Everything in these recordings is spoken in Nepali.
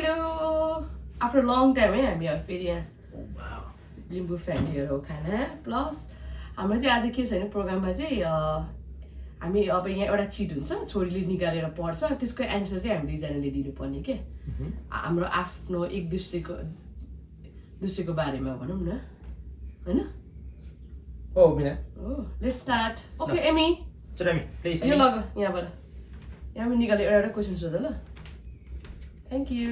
Hello! After a long time, हामी फेरि यहाँ लिम्बू फ्यामिलीहरू खाना प्लस हाम्रो चाहिँ आज के छ भने प्रोग्राममा चाहिँ हामी अब यहाँ एउटा चिट हुन्छ छोरीले निकालेर पढ्छ त्यसको एन्सर चाहिँ हामी दुईजनाले दिनुपर्ने के हाम्रो आफ्नो एक दुसरेको बारेमा भनौँ न हैन लेट्स स्टार्ट ओके एमी यो लग यहाँबाट यहाँ निकालेर एउटा क्वेसन सोध ल थ्याङ्क यू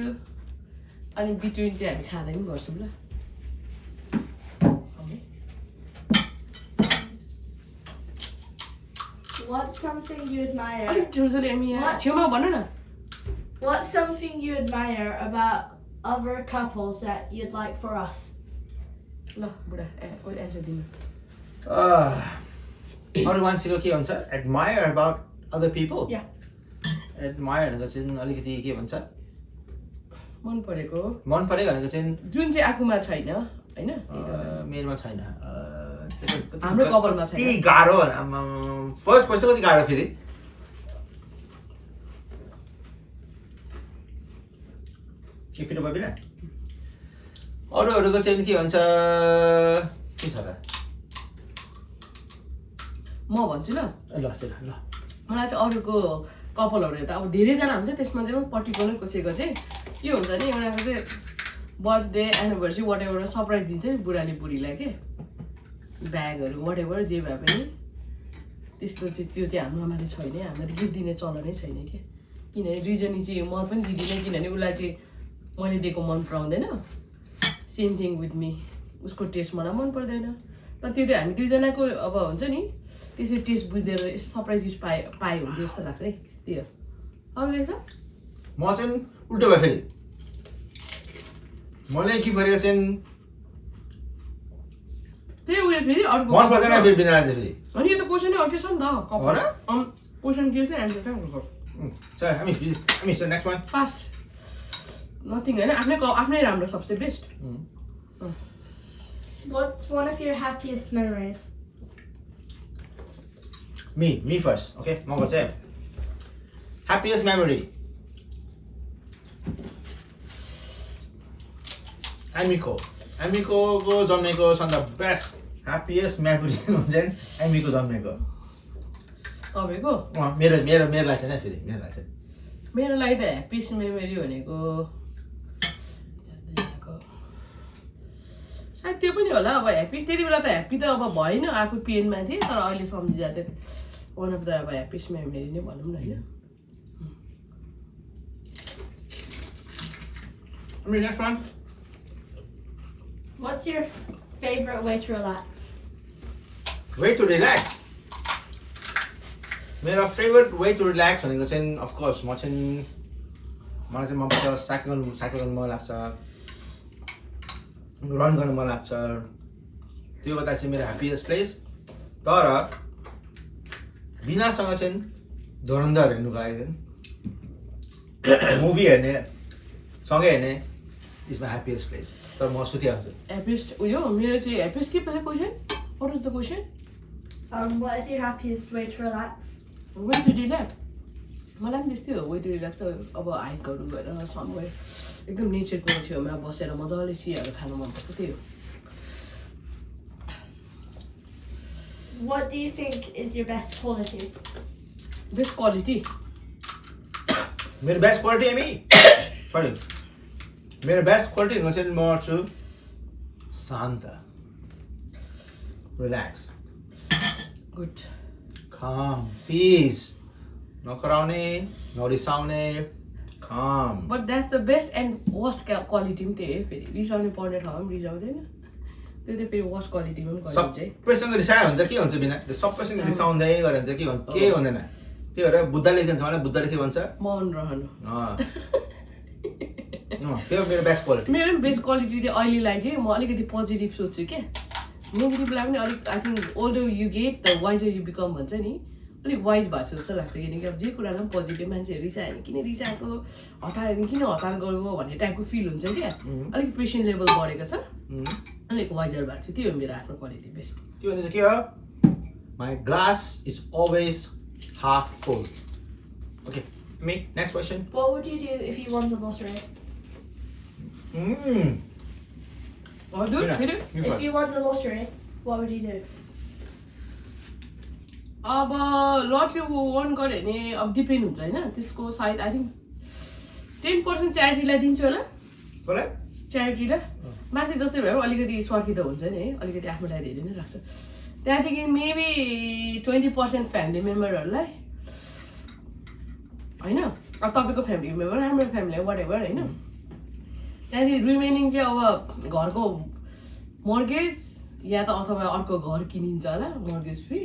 अनि बिट्विन चाहिँ हामी खाँदै पनि गर्छौँ ल What's something you admire? अलिक ठुल्ठुलो एमी यहाँ छेउमा भन्नु न What's something you admire about other couples that you'd like for us? ल बुढा एन्सर दिनु अरू मान्छेको के भन्छ admire about other people yeah admire भनेको चाहिँ अलिकति के भन्छ मन परेको भनेको चाहिँ जुन चाहिँ आफूमा छैन हैन मेरोमा छैन हाम्रो कपालमा छैन कति गाह्रो फर्स्ट क्वेसन कति गाह्रो फेरि के फेरि भयो अरूहरूको चाहिँ के भन्छ के छ त म भन्छु ल ल ल मलाई चाहिँ अरूको कपालहरू हेर्दा अब धेरैजना हुन्छ त्यसमा चाहिँ पर्टिकुलर कसैको चाहिँ के हुन्छ नि उनीहरूको चाहिँ birthday anniversary whatever surprise दिन्छ नि बुढाले बुढीलाई के ब्यागहरू वाट एभर जे भए पनि त्यस्तो चाहिँ त्यो चाहिँ हाम्रोमा चाहिँ छैन हामीलाई त गिफ्ट दिने चलनै छैन कि किनभने रिजन चाहिँ म पनि दिँदिनँ किनभने उसलाई चाहिँ मैले दिएको मन पराउँदैन सेम थिङ विथ मी उसको टेस्ट मलाई मन पर्दैन तर त्यो चाहिँ हामी दुईजनाको अब हुन्छ नि त्यसरी टेस्ट बुझ्दै सरप्राइज गिफ्ट पाए हुन्थ्यो जस्तो लाग्छ है त्यो अरूले त म चाहिँ उल्टो भयो फेरि मैले के गरेको चाहिँ त्यही उयो फेरि अर्को मन पर्दैन फेरि बिना चाहिँ फेरि अनि यो त क्वेसनै अर्कै छ नि त कपाल क्वेसन के चाहिँ एन्सर कहाँ गर्छ सर हामी नेक्स्ट वान फास्ट नथिङ होइन आफ्नै राम्रो सबसे best What's one of your happiest memories? Me first, okay? म गर्छु है happiest memory एमीको जन्मेको सन्दा बेस्ट happiest memory हुन्छ नि एमीको जन्मेको तपाईँको मेरो लागि चाहिँ फेरि मेरो लागि त ह्याप्पिएस्ट मेमोरी भनेको सायद त्यो पनि होला अब ह्याप्पिएस्ट त्यति बेला त ह्याप्पी त अब भएन आफू पेनमा थिएँ तर अहिले सम्झिँदा वान अफ द अब ह्याप्पिएस्ट मेमोरी नै भनौँ न होइन next one What's your favorite way to relax? Way to relax मेरो फेभरेट वे टु रिल्याक्स भनेको चाहिँ अफकोर्स मलाई चाहिँ मनपर्छ साइकल गर्न मन लाग्छ रन गर्न मन लाग्छ त्यो गर्दा चाहिँ मेरो ह्याप्पिएस्ट प्लेस तर बिनासँग चाहिँ धुरन्धर हेर्नु गएको चाहिँ मुभी हेर्ने सँगै हेर्ने इज माई ह्याप्पिएस्ट प्लेस तर म सुतिहाल्छु ह्याप्पिएस्ट उयो मेरो चाहिँ ह्याप्पिएस्ट के पऱ्यो question what is the question What is your happiest way to relax? Way to relax मलाई पनि त्यस्तै हो वे टु रिल्याक्स अब हाइकहरू गएर समवेयर एकदम नेचरको छेउमा बसेर मजाले चियाहरू खानु मनपर्छ त्यही हो What do you think is your best quality? Best quality मेरो बेस्ट क्वालिटी सरी मेरो बेस्ट क्वालिटी भनेको चाहिँ म छु शान्त relax good calm peace नकराउने नरिसाउने calm but that's the best and worst quality पनि त्यही हो फेरि रिसाउने पर्ने ठाउँमा पनि रिसाउँदैन त्यो चाहिँ फेरि वर्स्ट क्वालिटीमा पनि गरिन्छ है सबैसँग रिसायो भने त के हुन्छ बिना सबैसँग रिसाउँदै गऱ्यो भने त के हुन्छ केही हुँदैन त्यही भएर बुद्धले के भन्छ मलाई बुद्धले के भन्छ मौन रहनु त्यो मेरो बेस्ट क्वालिटी मेरो पनि बेस्ट क्वालिटी चाहिँ अहिलेलाई चाहिँ म अलिकति पोजिटिभ सोच्छु क्या नेगेटिभलाई पनि अलिक I think older you get the wiser you become भन्छ नि अलिक वाइज भएको छ जस्तो लाग्छ किनकि अब जे कुरामा पनि पोजिटिभ मान्छेहरू रिसायो भने किन रिसाएको हतार भने किन हतार गर्यो भन्ने टाइपको फिल हुन्छ क्या अलिक पेसेन्ट लेभल बढेको छ अलिक वाइजर भएको छ त्यो हो मेरो आफ्नो क्वालिटी बेस्ट त्यो भने चाहिँ के हो my glass is always half full okay me next question What would you do if you won the lottery? हजुर फेरि You If first. you won the lottery, what would you do? अब लटरी वान गऱ्यो भने अब डिपेन्ड हुन्छ होइन त्यसको सायद आई थिङ्क 10% च्यारिटीलाई दिन्छु होला कसलाई? च्यारिटीलाई मान्छे जस्तै भयो अलिकति स्वार्थी त हुन्छ नि है अलिकति आफ्नोलाई धेरै नै राख्छ त्यहाँदेखि मेबी 20% फ्यामिली मेम्बरहरूलाई होइन अब तपाईँको फ्यामिली मेम्बर हाम्रो फ्यामिली वाट एभर होइन त्यहाँदेखि रिमेनिङ चाहिँ अब घरको मर्गेज या त अथवा अर्को घर किनिन्छ होला मर्गेज फ्री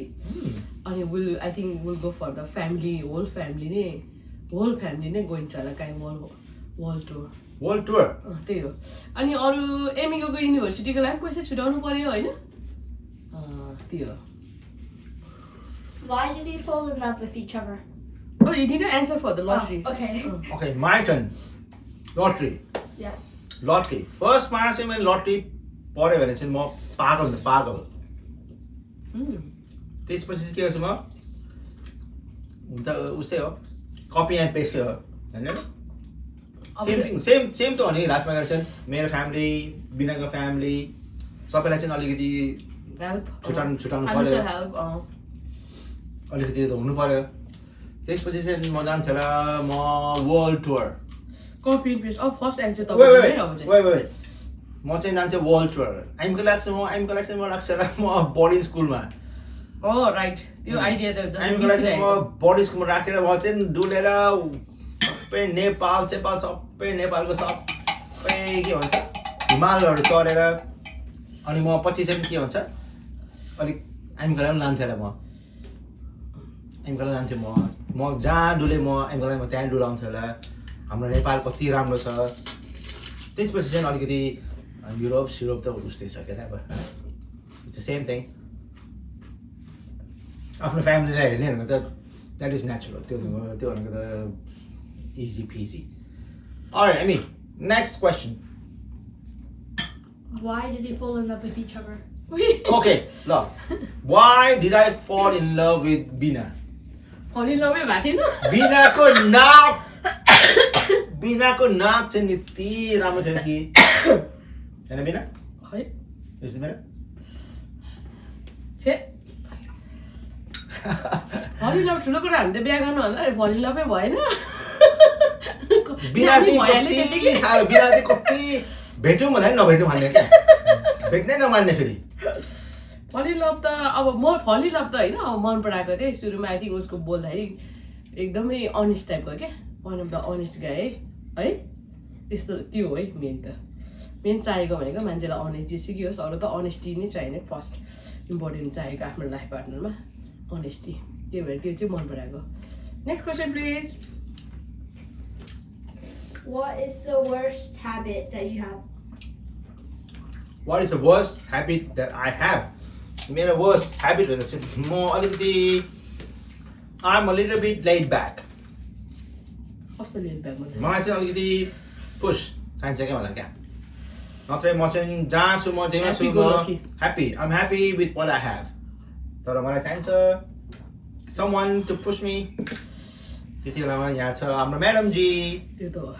अनि will I think will go for the family whole family नै गइन्छ होला काहीँ वर्ल्ड टुर वर्ल्ड टुर त्यही हो अनि अरू एमिको युनिभर्सिटीको लागि पैसा छुटाउनु पर्यो होइन त्यही हो Why did you fall in love with each other? Oh, you didn't answer for the lottery. Oh, okay. Okay, my turn. Lottery. Yeah. Lottery. First मा चाहिँ मैले लटरी पऱ्यो भने चाहिँ म पागल त पागल त्यसपछि चाहिँ के गर्छु म त उस्तै हो कपी एन्ड पेस्टै हो होइन सेम थिङ सेम त हो नि लास्टमा गएर चाहिँ मेरो फ्यामिली बिनाको फ्यामिली सबैलाई चाहिँ अलिकति Help. छुटाउनु Financial पर्यो help. अलिकति त हुनु पर्यो त्यसपछि चाहिँ म जान्छु होला म world tour Copy and paste. First answer Wait, wait, तपाईँ अब चाहिँ wait. म चाहिँ जान्छु वर्ल्ड टुर आइमको लागि चाहिँ म लाग्छ होला म बोर्डिङ स्कुलमा राइट त्यो आइडिया त आइमको लागि चाहिँ म बोर्डिङ स्कुलमा राखेर म चाहिँ डुलेर सबै नेपाल सबै नेपालको सबै के भन्छ हिमालहरू चढेर अनि म पछि चाहिँ के भन्छ अलिक आइमको लागि पनि लान्थेँ होला म आइमको लागि लान्थेँ म जहाँ डुले म आइमको लागि म त्यहाँ डुलाउँथेँ होला हाम्रो नेपाल कति राम्रो छ त्यसपछि चाहिँ अलिकति युरोप त उस्तै छ क्या अब इट्स द सेम थिङ आफ्नो फ्यामिलीलाई हेर्ने भनेको त द्याट इज नेचुरल त्यो भनेको त easy peasy alright I mean next question Why did you fall in love with each other? Okay ल why did I fall in love with Bina फलिलमै भएको थिएन बिनाको नाक चाहिँ यति राम्रो थियो कि होइन बिना है यस्तो बिना छे फलिलभ ठुलो कुरा हामी त बिहा गर्नुभन्दा फलिलभै भएन कति साह्रो बिना कति भेट्यौँ भन्दा पनि नभेट्यौँ भन्ने क्या भेट्नै नमान्ने फेरि फलिलभ त अब म फलिलभ त होइन अब मन पराएको थिएँ सुरुमा आई थिङ्क उसको बोल्दाखेरि एकदमै अनेस्ट टाइपको क्या वान अफ द अनेस्ट गाई है त्यस्तो त्यो हो है मेन चाहिएको भनेको मान्छेलाई अनेस्ट जेसुकै होस् अरू त अनेस्टी नै चाहिने फर्स्ट इम्पोर्टेन्ट चाहिएको आफ्नो लाइफ पार्टनरमा अनेस्टी त्यही भएर त्यो चाहिँ मन पराएको next question please What is the worst habit that you have? What is the worst habit that I have? मेरो worst habit भनेको चाहिँ म अलिकति I'm a little bit laid back. कस्तो लेट ब्याग भन्दा मलाई चाहिँ अलिकति पुस चाहिन्छ क्या मलाई क्या नत्र म चाहिँ जहाँ छु म जेमा छु Happy go म lucky. Happy I'm happy with what I have तर मलाई चाहिन्छ समवन टु पुस मी त्यति बेलामा यहाँ छ हाम्रो म्याडम जी त्यो त हो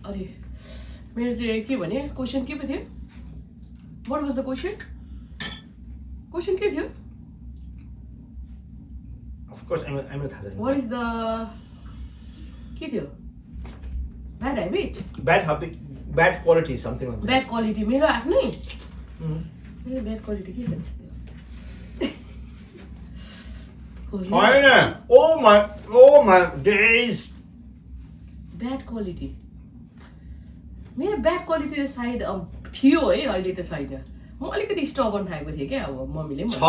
अरे मेरो चाहिँ के भने क्वेसन के पो थियो वाट वाज द क्वेसन के थियो अफकोर्स आइम थाहा छैन वाट इज द के थियो bad habit bad quality something like bad quality मेरो आफ्नै मेरो ब्याड क्वालिटी के छ त्यस्तो होइन oh my days bad quality मेरो ब्याड क्वालिटी त सायद अब थियो है अहिले त छैन म अलिकति स्टबन खाएको थिएँ क्या अब मम्मीले पनि छ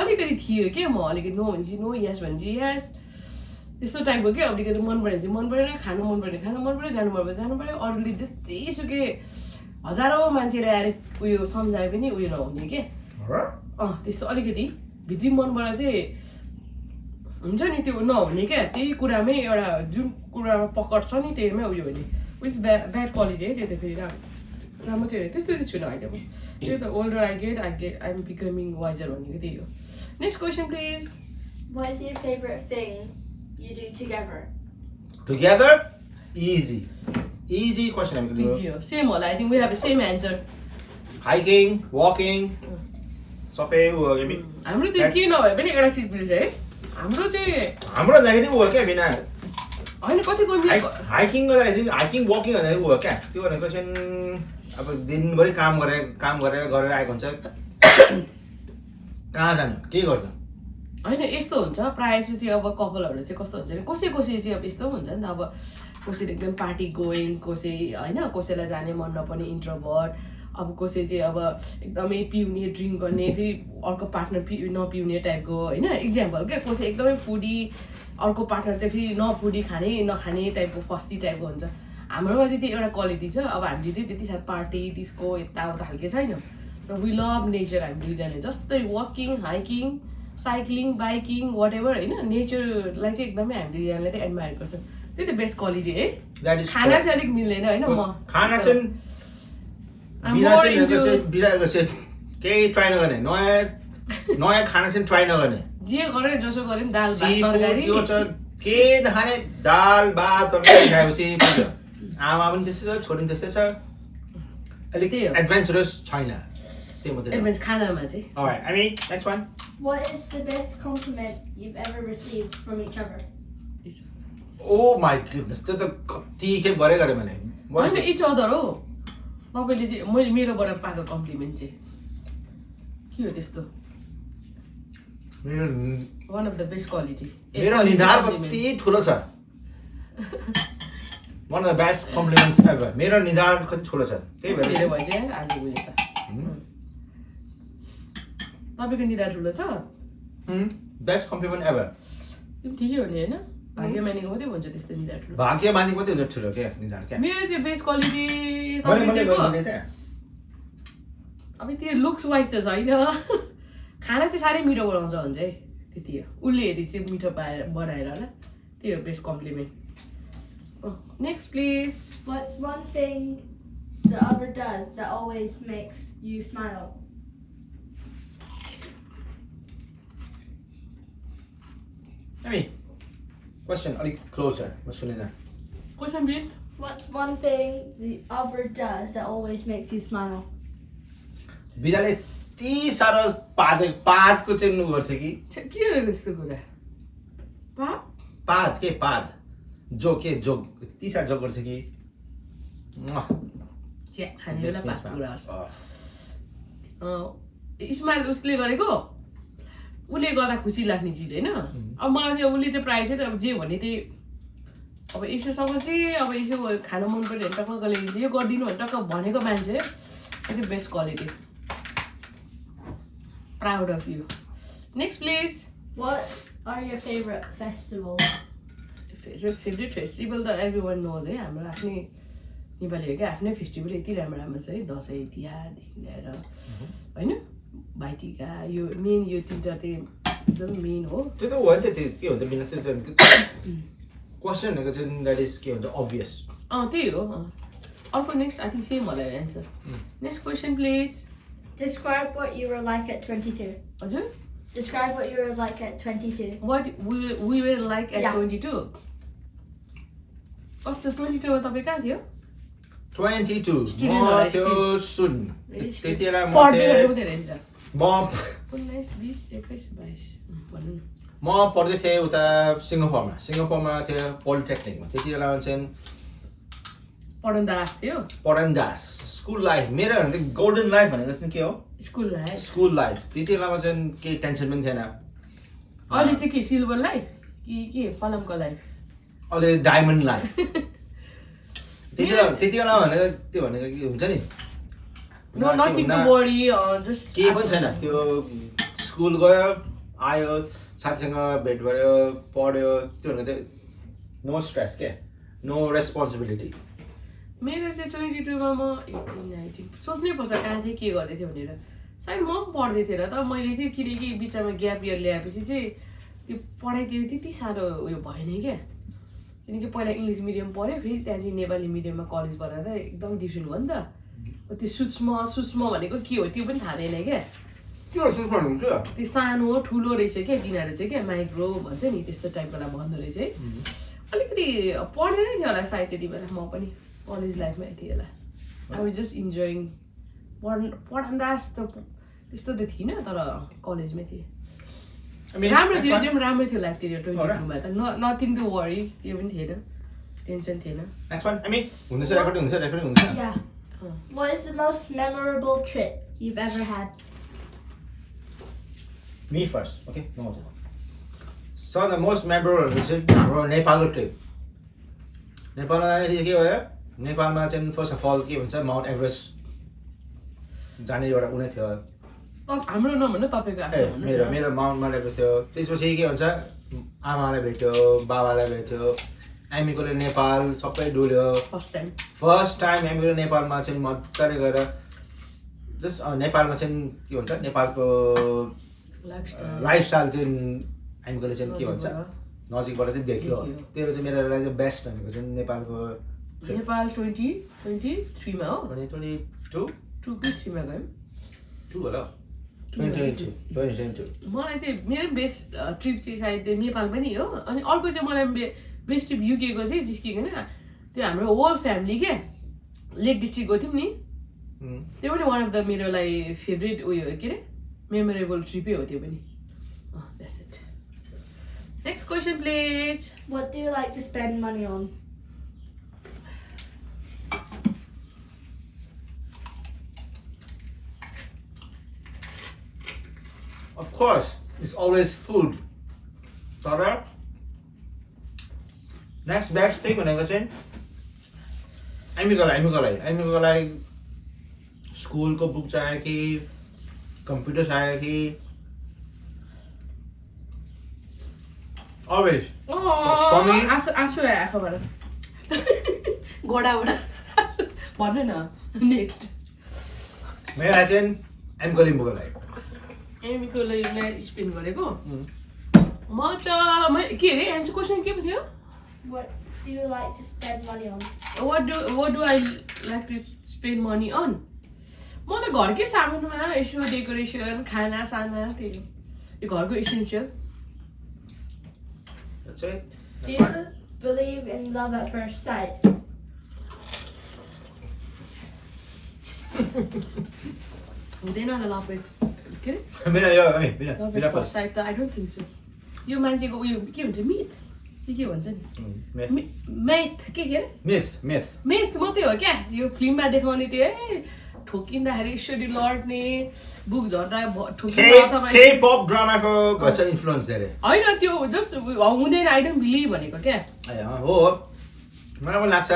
अलिकति थियो क्या म अलिकति नो भनेपछि नो यस भनेपछि यस त्यस्तो टाइपको क्या अलिकति मन पऱ्यो भने मन परेन खानु मन पऱ्यो खानु मन पऱ्यो जानु मन पऱ्यो जानु पऱ्यो अरूले जेसुकै हजारौँ मान्छेले आएर उयो सम्झाए पनि उयो नहुने के त्यस्तो अलिकति भित्री मनबाट चाहिँ हुन्छ नि त्यो नहुने क्या त्यही कुरामै एउटा जुन कुरामा पकड छ नि त्यहीमै उयो हुने विच ब्याड क्वालिटी है त्यो त फेरि राम्रो चाहिँ त्यस्तो चाहिँ छुइनँ अहिले म त्यो त older I am becoming wiser भनेको त्यही हो next question please What is your favorite thing you do together? Together, easy. Easy question हामी Easy हो. Same होला. I think we have the same answer. Hiking, walking, सबै उ हामी हाम्रो त्यो के नभए पनि एउटा चिज मिल्छ है. हाम्रो चाहिँ हाम्रो नेगेटिभ हो क्या बिना होइन कतिको हाइकिङ गर्दाखेरि हाइकिङ वकिङ भन्दाखेरि हो क्या त्यो भनेको चाहिँ अब दिनभरि काम गरेर आएको हुन्छ कहाँ जानु के गर्नु होइन यस्तो हुन्छ प्रायः चाहिँ अब कपालहरू चाहिँ कस्तो हुन्छ भने कसै चाहिँ अब यस्तो हुन्छ नि त अब कसैले एकदम पार्टी गोइङ कसै होइन कसैलाई जाने मन नपर्ने इन्ट्रोभर्ट अब कसै चाहिँ अब एकदमै पिउने ड्रिङ्क गर्ने फेरि अर्को पार्टनर नपिउने टाइपको होइन इक्जाम्पल क्या कसै एकदमै फुडी अर्को पार्टनर चाहिँ फेरि नफुडी खाने नखाने टाइपको फस्सी टाइपको हुन्छ हाम्रोमा चाहिँ त्यो एउटा क्वालिटी छ अब हामीले चाहिँ त्यति साह्रो पार्टी डिस्को यताउता खालके छैन र वी लभ नेचर हामी दुईजनाले जस्तै walking hiking cycling biking whatever होइन नेचरलाई चाहिँ एकदमै हामी दुईजनाले चाहिँ एडमायर गर्छौँ त्यही त बेस्ट क्वालिटी है खाना चाहिँ अलिक मिल्दैन होइन म खाना चाहिँ बिराको चाहिँ केही ट्राई नगर्ने नयाँ खाना चाहिँ ट्राई नगर्ने जे गरे जसो गरे पनि दाल भात Seafood, तरकारी त्यो छ के नखाने दाल भात तरकारी खाएपछि पुग्यो आमा पनि त्यस्तै छ छोरी पनि त्यस्तै छ अलिक त्यही हो। एडभेन्चरस छैन त्यही मात्रै एडभेन्स खानामा चाहिँ Alright, I mean, next one. What is the best compliment you've ever received from each other? Oh my goodness, त्यो त कति खेप गरे मैले होइन इच अदर हो तपाईँले चाहिँ मैले मेरोबाट पाएको कम्प्लिमेन्ट चाहिँ के हो त्यस्तो मेरो one of the best quality मेरो निधार कति ठुलो छ one of the best compliments ever मेरो निधार कति ठुलो छ त्यही भएर मेरो भए चाहिँ आज बुझेँ त तपाईँको निधार ठुलो छ बेस्ट कम्प्लिमेन्ट एभर त्यो ठिकै हो नि होइन भाग्य मानेको मात्रै भन्छ त्यस्तो निधार ठुलो भाग्य मानेको मात्रै हुन्छ ठुलो क्या निधार क्या मेरो चाहिँ बेस्ट क्वालिटी मैले तपाईँको थिएँ अब त्यो लुक्स वाइज त छैन खाना चाहिँ साह्रै मिठो बनाउँछ भन्छ है त्यति हो उसले हेरी चाहिँ मिठो बनाएर होला त्यही हो best compliment next please What's one thing the other does that always makes you smile? I mean, question अलिक closer म सुनेन question please What's one thing the other does that always makes you smile? बिराले यति साह्रो पातको चाहिँ गर्छ कि के हो यस्तो कुरा पात के पात जोक यति साह्रो जोक गर्छ कि खाने बेला पातको कुरा गर्छ स्माइल उसले गरेको उसले गर्दा खुसी लाग्ने चिज होइन अब मलाई चाहिँ उसले चाहिँ प्रायः चाहिँ अब जे भने त्यही अब यसोसँग चाहिँ अब यसो खान मन पऱ्यो भने टक्क गले यो गरिदिनु भने टक्क भनेको मान्छे त्यो best quality proud of you next please What are your favorite festivals? Favourite festival त एभ्री वान नोज है हाम्रो आफ्नै नेपालीहरूको आफ्नै फेस्टिभल यति राम्रो राम्रो छ है दसैँ तिहारदेखि लिएर होइन भाइटिका यो मेन यो तिनवटा चाहिँ एकदम मेन हो त्यो त हुन्छ त्यो के हुन्छ बिना त्यो क्वेसन भनेको चाहिँ द्याट इज के हुन्छ अभियस त्यही हो अर्को नेक्स्ट आई थिङ्क सेम होला answer next question please Describe what you were like at 22. हजुर Describe what you were like at 22. What we were like at Yeah. 22 कस्तो 22 मा तपाईँ कहाँ थियो 22 Student म होला, त्यो स्टुडेन्ट त्यति बेला म पढ्दै थिएँ- गरेको धेरै रहेछ म 19 20 21 22 भन्नु न म पढ्दै थिएँ उता सिङ्गापुरमा थियो पोलिटेक्निकमा त्यति बेला चाहिँ पढाउनु त आएको थियो पढन्दास स्कुल लाइफ मेरो चाहिँ गोल्डन लाइफ भनेको चाहिँ के हो स्कुल लाइफ स्कुल लाइफ त्यति बेलामा चाहिँ केही टेन्सन पनि थिएन अहिले चाहिँ के सिल्भर लाइफ कि के पलमको लाइफ अहिले डायमन्ड लाइफ त्यति बेला भनेको त्यो भनेको के हुन्छ नि no nothing to worry just केही पनि छैन त्यो स्कुल गयो आयो साथीसँग भेट भयो पढ्यो त्यो भनेको त्यो नो स्ट्रेस के नो रेस्पोन्सिबिलिटी मेरो चाहिँ 22 मा म 18 19 सोच्नै पर्छ कहाँ थिएँ के गर्दै थियो भनेर सायद म पनि पढ्दै थिएँ र त मैले चाहिँ किनकि बिचमा ग्याप इयर ल्याएपछि चाहिँ त्यो पढाइतिर त्यति साह्रो उयो भएन क्या किनकि पहिला इङ्ग्लिस मिडियम पढ्यो फेरि त्यहाँ चाहिँ नेपाली मिडियममा कलेज पढ्दा त एकदम डिफ्रेन्ट भयो नि त त्यो सूक्ष्म भनेको के हो त्यो पनि थाहा थिएन क्या त्यो सानो ठुलो रहेछ क्या तिनीहरू चाहिँ क्या माइक्रो भन्छ नि त्यस्तो टाइपकोलाई भन्दो रहेछ है अलिकति पढ्दै नै थियो होला सायद त्यति बेला म पनि कलेज लाइफमा यति बेला आई वाज जस्ट इन्जोइङ पढ्दा त्यस्तो त थिइनँ तर कलेजमै थिएँ राम्रो थियो त्यो पनि राम्रो थियो लाइफ थियो 22मा त नथिङ टु वरी त्यो पनि थिएन टेन्सन थिएन नेक्स्ट वान हामी हुँदैछ रेकर्डिङ हुन्छ Yeah. What is the most memorable trip you've ever had? Me first, okay? No. So the most memorable चाहिँ हाम्रो नेपालको ट्रिप नेपालमा जाँदाखेरि के भयो नेपालमा चाहिँ फर्स्ट अफ अल के भन्छ माउन्ट एभरेस्ट जाने एउटा उनी थियो हाम्रो नभन्नु तपाईँको आफ्नो भन्नु मेरो मेरो माउन्टमा ल्याएको थियो त्यसपछि के भन्छ आमालाई भेट्यो बाबालाई भेट्यो एमीकोले नेपाल सबै डुल्यो फर्स्ट टाइम एमीको नेपालमा चाहिँ मजाले गएर जस्ट नेपालमा चाहिँ के भन्छ नेपालको लाइफस्टाइल चाहिँ एमीकोले चाहिँ के भन्छ नजिकबाट चाहिँ देख्यो त्यो चाहिँ मेरो लागि चाहिँ बेस्ट भनेको चाहिँ नेपालको नेपाल 2023 मा हो 2022 मा गयौँ 2 होला 2022 मलाई चाहिँ मेरो बेस्ट ट्रिप चाहिँ सायद नेपाल पनि हो अनि अर्को चाहिँ मलाई बेस्ट ट्रिप युकेको चाहिँ जिस्किकन त्यो हाम्रो होल फ्यामिली के लेक डिस्ट्रिक्ट गएको थियौँ नि त्यो पनि वान अफ द मेरो लागि फेभरेट उयो के अरे मेमोरेबल ट्रिपै हो त्यो पनि that's it next question please What do you like to spend money on? Of course, it's always food. तर next best thing भनेको चाहिँ एमीको लागि स्कुलको बुक चाहियो कि कम्प्युटर चाहियो कि always for me आँसु आयो आँखाबाट घोडाबाट भन्नु न नेक्स्ट मेरो लागि चाहिँ एमको लिम्बूको लागि एमीको लागि स्पेन्ड गरेको म के अरे एन्सर क्वेसन के पो थियो What do you like to spend money on? What do I like to spend money on? म त घरकै सामानमा यसो डेकोरेसन खाना साना त्यही यो घरको essential That's it. Do you believe in love at first sight? हुँदैन होला लभ के अरे मेरो यो लभ एट फर्स्ट साइट त आई डोन्ट थिङ्क सो यो मान्छेको उयो के भन्छ मिथ के भन्छ नि मैथ के अरे मेथ मात्रै हो क्या यो फिल्ममा देखाउने त्यो ठोकिँदाखेरि यसरी लड्ने बुक झर्दा ठोकिँदा अथवा K-pop ड्रामाको भन्छ इन्फ्लुएन्स धेरै होइन त्यो जस्ट हुँदैन आई डोन्ट बिलिभ भनेको क्या हो मलाई पनि लाग्छ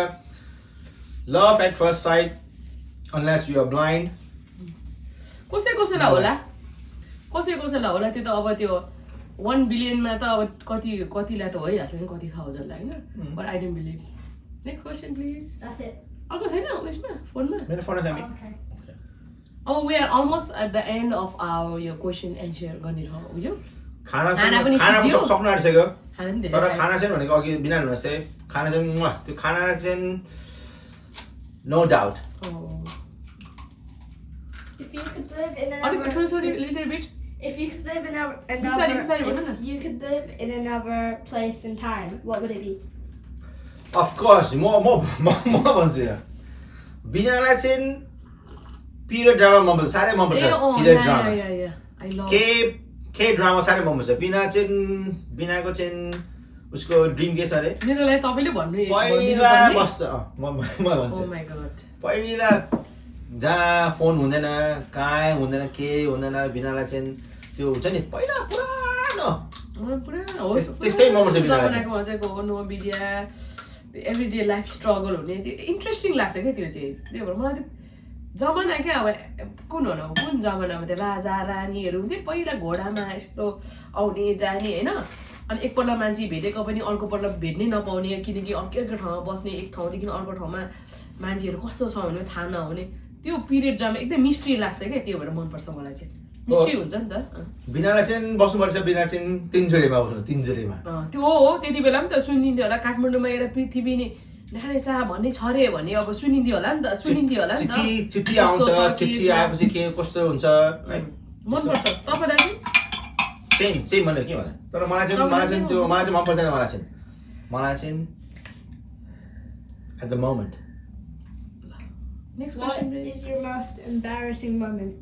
love at first sight unless you are blind कसैलाई होला त्यो त अब त्यो 1 बिलियनमा त अब कतिलाई त भइहाल्छ नि कति थाउजन्डलाई होइन but I don't believe next question please That's it. अर्को छैन उयसमा फोनमा मेरो फोन छ Okay. अब we are almost at the end of our यो क्वेसन एन्सर गर्ने उयो खाना पनि सक्नु आँटिसक्यो खाना पनि तर धेरै खाना चाहिँ भनेको अघि बिना भन्नुहोस् है खाना चाहिँ त्यो खाना चाहिँ no doubt If you could live in अलिक another, little bit if you could live in Bistari, if bana. you could live in another place in time, what would it be? Of course म भन्छु यहाँ बिनालाई चाहिँ पिरियड ड्रामा मनपर्छ साह्रै मनपर्छ पिरियड ड्रामा के ड्रामा साह्रै मनपर्छ बिनाको चाहिँ उसको ड्रिम के छ अरे मेरो लागि तपाईँले भन्नु पहिला बस्छ म भन्छु माइ गॉड पहिला जहाँ फोन हुँदैन कहाँ हुँदैन के हुँदैन बिनालाई चाहिँ त्यो हुन्छ नि पहिला पुरानो त्यस्तै मनपर्छ बिनालाई जमानाको मजाको हो no media everyday life struggle हुने त्यो इन्ट्रेस्टिङ लाग्छ क्या त्यो चाहिँ त्यही भएर मलाई त्यो जमाना क्या अब कुन जमानामा त्यो राजा रानीहरू हुन्थ्यो पहिला घोडामा यस्तो आउने जाने होइन अनि एकपल्ट मान्छे भेटेको पनि अर्कोपल्ट भेट्नै नपाउने किनकि अर्को ठाउँमा बस्ने एक ठाउँदेखि अर्को ठाउँमा मान्छेहरू कस्तो छ भने थाहा नहुने त्यो पिरियड जमा एकदम मिस्ट्री लाग्छ क्या त्यो भएर मनपर्छ मलाई चाहिँ मिस्ट्री हुन्छ नि त बिनालाई चाहिँ बस्नुपर्छ बिना चाहिँ तिनजुरेमा बस्नु तिनजुरेमा त्यो हो त्यति बेला पनि त सुनिन्थ्यो होला काठमाडौँमा एउटा पृथ्वी नि रहेछ भन्ने छ रे भने अब सुनिन्थ्यो होला नि त चिठी आउँछ चिठी आएपछि के कस्तो हुन्छ मनपर्छ तपाईँलाई सेम मैले के भने तर मलाई चाहिँ त्यो मलाई चाहिँ मन पर्दैन मलाई चाहिँ at the moment Next What question, please. is your most embarrassing moment?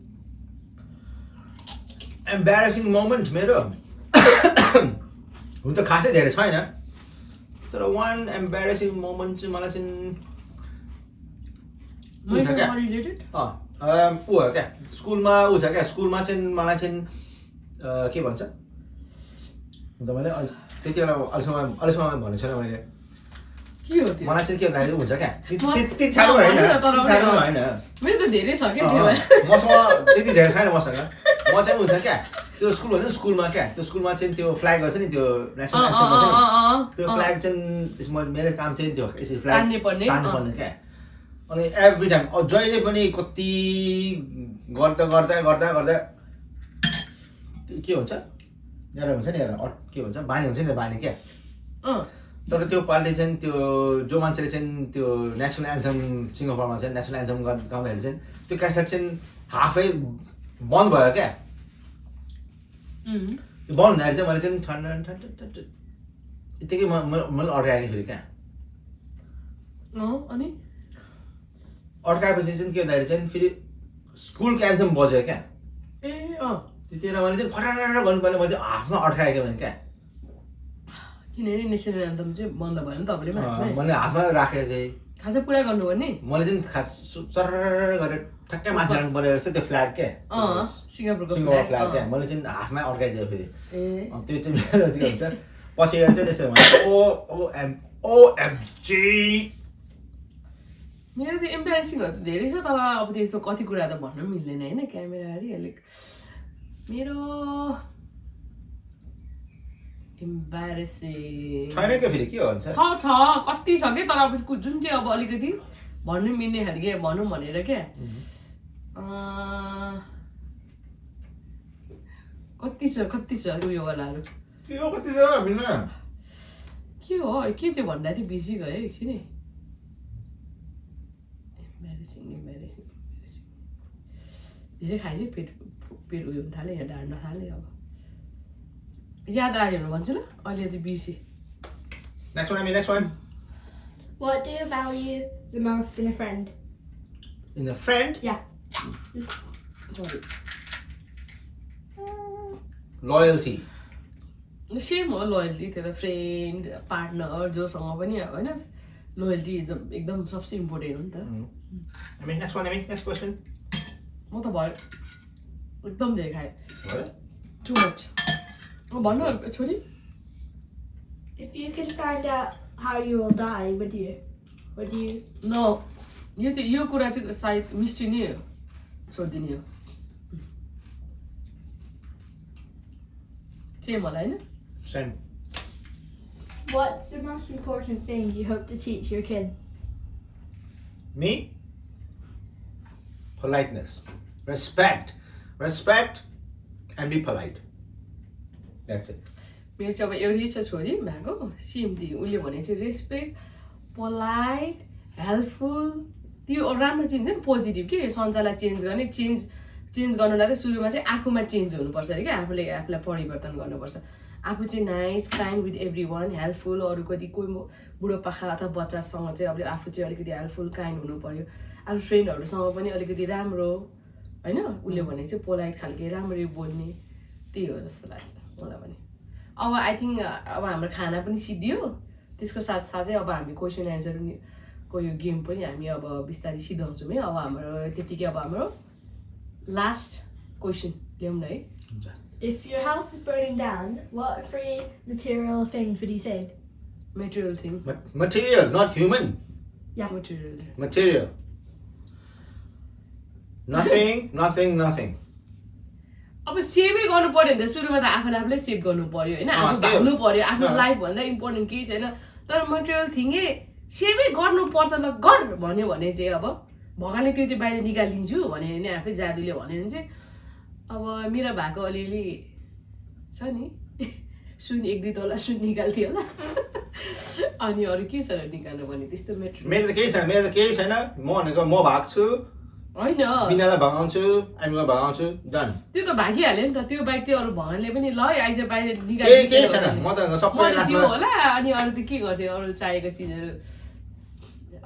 Embarrassing moment मेरो हुन त खासै धेरै छैन तर one embarrassing moment चाहिँ मलाई चाहिँ Michael, what related? ऊ हो क्या स्कुलमा ऊ छ क्या स्कुलमा चाहिँ मलाई चाहिँ के भन्छ हुन त मैले त्यति बेला अहिलेसम्म भनेको छैन मैले के हो त्यो? मलाई चाहिँ के भन्दाखेरि हुन्छ क्या म- त्यति साह्रो होइन होइन, तर त्यति साह्रो पनि- होइन मेरो त धेरै छ क्या त्यो मसँग त्यति धेरै छैन मसँग म चाहिँ हुन्छ क्या त्यो स्कुल भन्छ नि स्कुलमा क्या त्यो स्कुलमा चाहिँ त्यो फ्ल्याग गर्छ नि त्यो नेसनल एन्थम गर्छ नि त्यो फ्ल्याग चाहिँ यसमा मेरो काम चाहिँ त्यो यसरी फ्ल्याग तान्ने पर्ने, तान्नुपर्ने क्या अनि एभ्री टाइम जहिले पनि कति गर्दा गर्दा गर्दा गर्दा के हुन्छ एउटा हुन्छ नि एउटा के भन्छ बानी हुन्छ नि बानी क्या तर त्यो पालि चाहिँ त्यो जो मान्छेले चाहिँ त्यो नेसनल एन्थम सिङ्गापुरमा चाहिँ नेसनल एन्थम गाउँदाखेरि चाहिँ त्यो क्यासेट चाहिँ हाफै बन्द भयो क्या त्यो बन्द हुँदाखेरि चाहिँ मैले चाहिँ यत्तिकै मैले अड्काएँ फेरि क्या अनि अड्काएपछि चाहिँ के भन्दाखेरि चाहिँ फेरि स्कुलको एन्थम बज्यो क्या ए त्यतिखेर मैले चाहिँ फटाफट गर्नुपर्ने मैले चाहिँ हाफमा अड्काएँ क्या भने क्या किनभने नेसनल एन्थम चाहिँ बन्द भयो नि तपाईँले मैले हातमा राखेको थिएँ खासै पुरा गर्नुपर्ने मैले चाहिँ खास सर गरेर ठ्याक्कै माथि राख्नु पर्ने रहेछ त्यो फ्ल्याग क्या सिङ्गापुरको सिङ्गापुर फ्ल्याग क्या मैले चाहिँ हातमै अड्काइदिएँ फेरि ए त्यो चाहिँ मेरो के हुन्छ पछि गएर चाहिँ त्यस्तो हुन्छ ओएमजी मेरो त इम्प्रेसिङहरू त धेरै छ तर अब त्यस्तो कति कुरा त भन्न पनि मिल्दैन होइन क्यामेराहरू अलिक मेरो इम्प्रेसिङ छैन क्या फेरि के हुन्छ छ कति छ कि तर अब जुन चाहिँ अब अलिकति भन्नु मिल्ने खालके भनौँ भनेर क्या कति छ उयोवालाहरू के हो कति छ भिन्न के हो के चाहिँ भन्दा थियो बिर्सी गयो एकछिन है इम्प्रेसिङ धेरै खाएछु पेट उयो हुन थाल्यो यहाँ ढाड्न थाल्यो अब याद आयो भने भन्छु ल अहिले त बिर्सेँ next one What do you value the most in a friend? In a friend Yeah. Loyalty same हो लोयल्टी त्यो त फ्रेन्ड पार्टनर जोसँग पनि अब होइन लोयल्टी एकदम सबसे इम्पोर्टेन्ट हो नि त नेक्स्ट क्वेसन म त भयो एकदम धेरै खाएँ टु मच भन्नु छोरी If you could find out how you will die, would you? न यो कुरा चाहिँ सायद मिस्ट्री नै हो छोडिदिने हो सेम होला होइन send What's the most important thing you hope to teach your kid? Me? Politeness. Respect and be polite. That's it. मेरो चाहिँ अब एउटै छ छोरी भएको सिमदी उसले भने चाहिँ रेस्पेक्ट पोलाइट हेल्पफुल त्यो राम्रो चिज हुन्छ नि पोजिटिभ के संसारलाई चेन्ज चेन्ज गर्नुलाई त सुरुमा चाहिँ आफूमा चेन्ज हुनुपर्छ अरे क्या आफूलाई परिवर्तन गर्नुपर्छ आफू चाहिँ nice kind with every one helpful अरू कति कोही बुढोपाखा अथवा बच्चासँग चाहिँ अब आफू चाहिँ अलिकति हेल्पफुल काइन्ड हुनु पर्यो आफ्नो फ्रेन्डहरूसँग पनि अलिकति राम्रो होइन उसले भने चाहिँ पोलाइट खालके राम्ररी बोल्ने त्यही हो जस्तो लाग्छ मलाई पनि अब आई थिङ्क अब हाम्रो खाना पनि सिद्धियो त्यसको साथसाथै अब हामी क्वेसन एन्सरको यो गेम पनि हामी अब बिस्तारै सिधाउँछौँ है अब हाम्रो त्यतिकै अब हाम्रो लास्ट क्वेसन ल्याउँ न है If your house is burning down, what three material things would you save? Material thing Material, not human. Material Material. Nothing. अब सेभै गर्नु पर्यो भने त सुरुमा त आफूलाई सेभ गर्नु पर्यो होइन आफू भाग्नु पर्यो आफ्नो लाइफ भन्दा इम्पोर्टेन्ट केही छैन तर मटेरियल थिङै सेभै गर्नुपर्छ ल गर भन्यो भने चाहिँ अब भगवान्ले त्यो चाहिँ बाहिर निकालिदिन्छु भन्यो भने आफै जादुले भन्यो भने चाहिँ अब मेरो भएको अलिअलि छ नि सुन 1-2 तोला सुन निकाल्थ्यो होला अनि अरू के छ र निकाल्नु भने त्यस्तो मेटेरियल मेरो त केही छैन म भनेको म भाग्छु होइन बिनालाई भगाउँछु हामीलाई भगाउँछु डन त्यो त भागिहाल्यो नि त त्यो बाइक त्यो अरू भगवान्ले पनि ल आइज बाहिर केही निकाल्नु छैन म त सबै मैले लास्टमा दियो होला अनि अरू त के गर्थ्यो अरू चाहिएको चिजहरू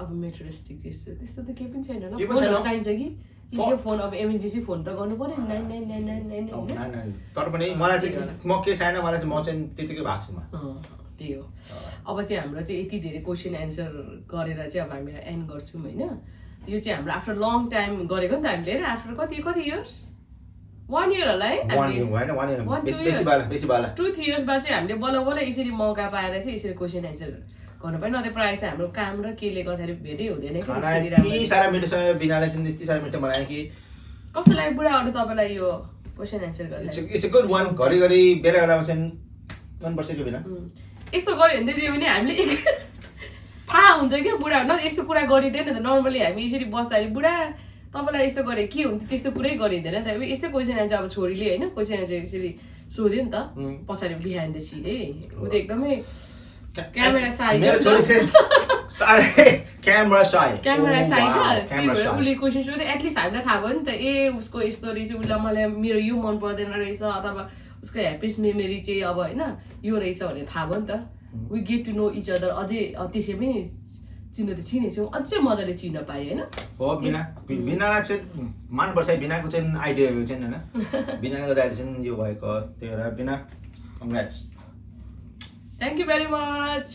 अब मेट्रोस्टिक त्यस्तो त केही पनि छैन केही पनि फोनहरू छैन। चाहिन्छ कि यो फोन अब इमर्जेन्सी फोन त गर्नु पर्यो 999999 तर पनि मलाई चाहिँ म के छैन मलाई चाहिँ म चाहिँ त्यतिकै भएको छु म त्यही हो अब चाहिँ हाम्रो चाहिँ यति धेरै क्वेसन एन्सर गरेर चाहिँ अब हामी एन्ड गर्छौँ होइन यो चाहिँ हाम्रो आफ्टर लङ टाइम गरेको नि त हामीले होइन आफ्टर कति इयर्स 1 इयर होला है बेसी बाला 2-3 इयर्स बाद चाहिँ हामीले बल्ल बल्ल यसरी मौका पाएर चाहिँ यसरी क्वेसन एन्सर गर्नु पर्यो नत्र प्रायः चाहिँ हाम्रो काम र केले गर्दाखेरि भेटै हुँदैन कि त्यसरी यति साह्रो मिठोसँग बिनाले चाहिँ यति साह्रो मिठो बनायो कि कस्तो लाग्यो बुढाहरू तपाईँलाई यो क्वेसन एन्सर गर्दा इट्स अ गुड वान घरिघरि बेला बेलामा चाहिँ मनपर्छ कि बिना यस्तो गऱ्यो भने चाहिँ भने हामीले थाहा हुन्छ क्या बुढाहरू न यस्तो कुरा गरिँदैन त नर्मली हामी यसरी बस्दाखेरि बुढा तपाईँलाई यस्तो गरे के हुन्थ्यो त्यस्तो कुरै गरिँदैन त यस्तै क्वेसन एन्सर अब छोरीले होइन क्वेसन एन्सर यसरी सोध्यो नि त पछाडि बिहान द सिधै ऊ त एकदमै क्यामेरा साइज मेरो छोरी चाहिँ साह्रै क्यामेरा साइ क्यामेरा साइज त्यही भएर उसले क्वेसन सोध्यो एटलिस्ट हामीलाई थाहा भयो नि त ए उसको यस्तो रहेछ उसलाई मलाई मेरो यो मन पर्दैन रहेछ अथवा उसको ह्याप्पिएस्ट मेमोरी चाहिँ अब होइन यो रहेछ भनेर थाहा भयो नि त we get to know each other अझै त्यसैमै चिन्न त चिनेछौँ अझै मजाले चिन्न पाएँ होइन हो बिनालाई चाहिँ मनपर्छ बिनाको चाहिँ आइडियाहरू चाहिँ होइन बिनाको दाइले चाहिँ यो भएको त्यही भएर बिना congrats Thank you very much.